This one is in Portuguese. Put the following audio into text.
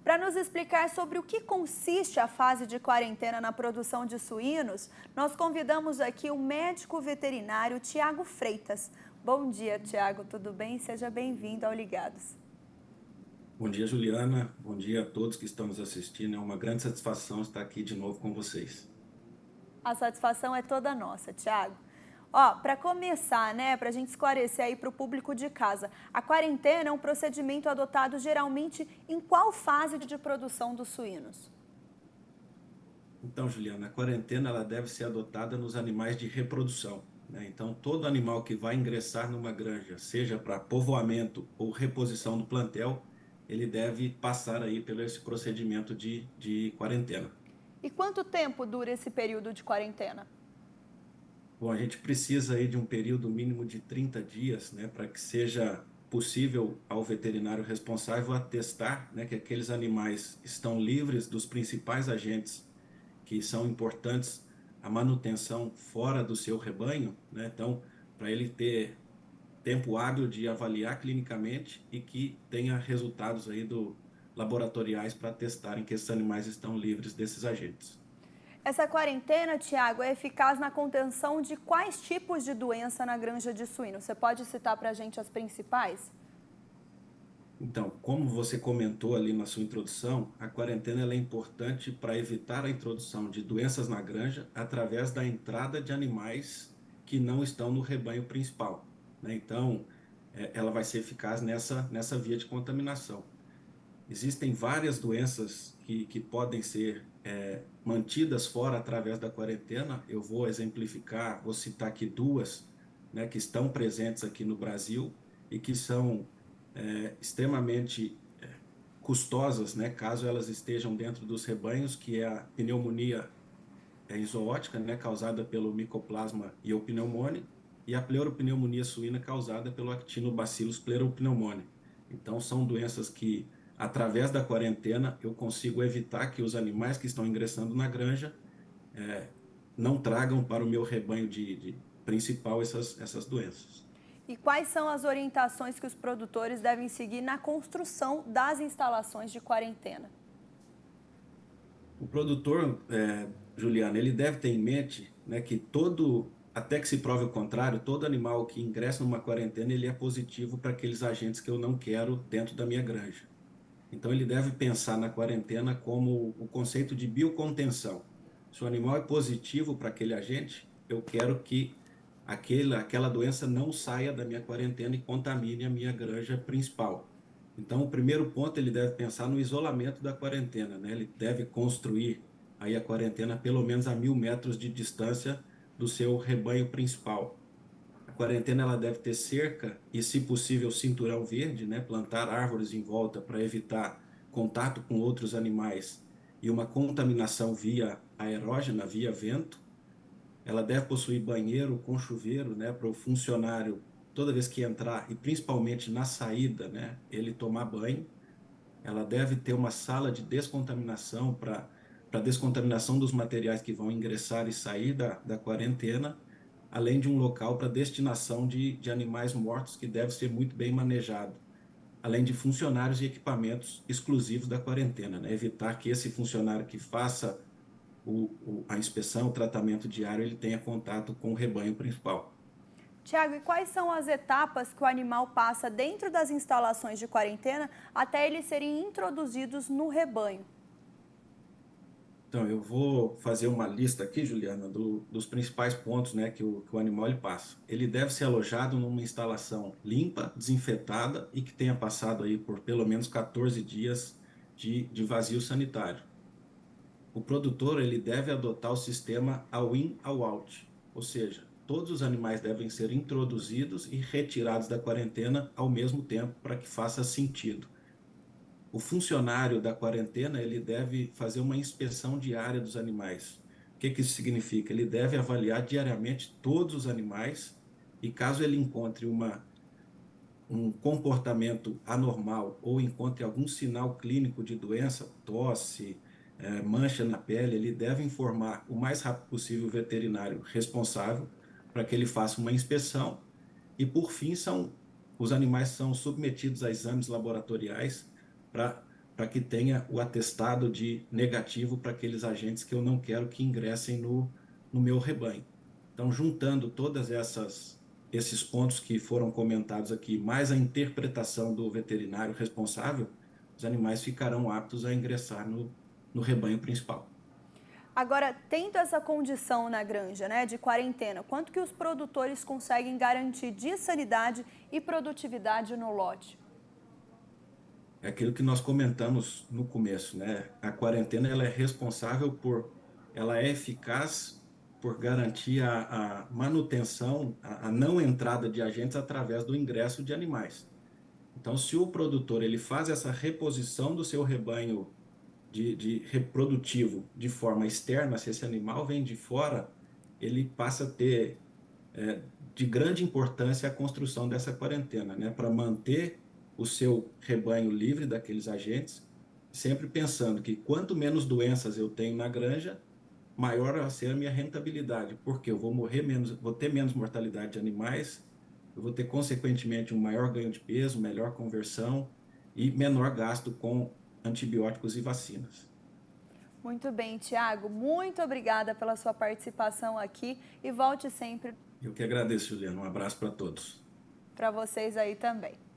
Para nos explicar sobre o que consiste a fase de quarentena na produção de suínos, nós convidamos aqui o médico veterinário Tiago Freitas. Bom dia, Tiago, tudo bem? Seja bem-vindo ao Ligados. Bom dia, Juliana. Bom dia a todos que estão nos assistindo. É uma grande satisfação estar aqui de novo com vocês. A satisfação é toda nossa, Tiago. Ó, para começar, né, para a gente esclarecer aí para o público de casa, a quarentena é um procedimento adotado geralmente em qual fase de produção dos suínos? Então, Juliana, a quarentena ela deve ser adotada nos animais de reprodução, né? Então, todo animal que vai ingressar numa granja, seja para povoamento ou reposição do plantel, ele deve passar aí pelo esse procedimento de quarentena. E quanto tempo dura esse período de quarentena? Bom, a gente precisa aí de um período mínimo de 30 dias, né, para que seja possível ao veterinário responsável atestar, né, que aqueles animais estão livres dos principais agentes que são importantes à manutenção fora do seu rebanho, né? Então, para ele ter tempo hábil de avaliar clinicamente e que tenha resultados aí laboratoriais para testarem que esses animais estão livres desses agentes. Essa quarentena, Tiago, é eficaz na contenção de quais tipos de doença na granja de suínos? Você pode citar para a gente as principais? Então, como você comentou ali na sua introdução, a quarentena ela é importante para evitar a introdução de doenças na granja através da entrada de animais que não estão no rebanho principal, né? Então, ela vai ser eficaz nessa via de contaminação. Existem várias doenças que podem ser mantidas fora através da quarentena. Eu vou exemplificar, vou citar aqui duas, né, que estão presentes aqui no Brasil e que são extremamente custosas, né, caso elas estejam dentro dos rebanhos, que é a pneumonia zoótica, né, causada pelo Mycoplasma iopneumoniae, e a pleuropneumonia suína causada pelo Actinobacillus pleuropneumoniae. Então, são doenças que, através da quarentena, eu consigo evitar que os animais que estão ingressando na granja não tragam para o meu rebanho de principal essas doenças. E quais são as orientações que os produtores devem seguir na construção das instalações de quarentena? O produtor, Juliana, ele deve ter em mente, né, que até que se prove o contrário, todo animal que ingressa numa quarentena, ele é positivo para aqueles agentes que eu não quero dentro da minha granja. Então ele deve pensar na quarentena como o conceito de biocontenção. Se o animal é positivo para aquele agente, eu quero que aquela doença não saia da minha quarentena e contamine a minha granja principal. Então, o primeiro ponto, ele deve pensar no isolamento da quarentena, né? Ele deve construir aí a quarentena pelo menos a 1.000 metros de distância do seu rebanho principal. A quarentena ela deve ter cerca e, se possível, cinturão verde, né? Plantar árvores em volta para evitar contato com outros animais e uma contaminação via aerógena, via vento. Ela deve possuir banheiro com chuveiro, né, para o funcionário, toda vez que entrar, e principalmente na saída, né, ele tomar banho. Ela deve ter uma sala de descontaminação para descontaminação dos materiais que vão ingressar e sair da quarentena, além de um local para destinação de animais mortos que deve ser muito bem manejado, além de funcionários e equipamentos exclusivos da quarentena, né? Evitar que esse funcionário que faça a inspeção, o tratamento diário, ele tenha contato com o rebanho principal. Tiago, e quais são as etapas que o animal passa dentro das instalações de quarentena até eles serem introduzidos no rebanho? Então, eu vou fazer uma lista aqui, Juliana, dos principais pontos, né, que o animal ele passa. Ele deve ser alojado numa instalação limpa, desinfetada e que tenha passado aí por pelo menos 14 dias de vazio sanitário. O produtor ele deve adotar o sistema all-in, all-out, ou seja, todos os animais devem ser introduzidos e retirados da quarentena ao mesmo tempo para que faça sentido. O funcionário da quarentena ele deve fazer uma inspeção diária dos animais. O que isso significa? Ele deve avaliar diariamente todos os animais e caso ele encontre um comportamento anormal ou encontre algum sinal clínico de doença, tosse, mancha na pele, ele deve informar o mais rápido possível o veterinário responsável para que ele faça uma inspeção. E, por fim, os animais são submetidos a exames laboratoriais para que tenha o atestado de negativo para aqueles agentes que eu não quero que ingressem no meu rebanho. Então, juntando esses pontos que foram comentados aqui, mais a interpretação do veterinário responsável, os animais ficarão aptos a ingressar no rebanho principal. Agora, tendo essa condição na granja, né, de quarentena, quanto que os produtores conseguem garantir de sanidade e produtividade no lote? É aquilo que nós comentamos no começo, né? A quarentena ela é responsável ela é eficaz por garantir a manutenção, a não entrada de agentes através do ingresso de animais. Então, se o produtor ele faz essa reposição do seu rebanho de reprodutivo de forma externa, se esse animal vem de fora, ele passa a ter de grande importância a construção dessa quarentena, né, para manter o seu rebanho livre daqueles agentes, sempre pensando que quanto menos doenças eu tenho na granja, maior vai ser a minha rentabilidade, porque eu vou morrer menos, vou ter menos mortalidade de animais, eu vou ter consequentemente um maior ganho de peso, melhor conversão e menor gasto com antibióticos e vacinas. Muito bem, Tiago, muito obrigada pela sua participação aqui e volte sempre Eu que agradeço, Juliana. Um abraço para todos. para vocês aí também.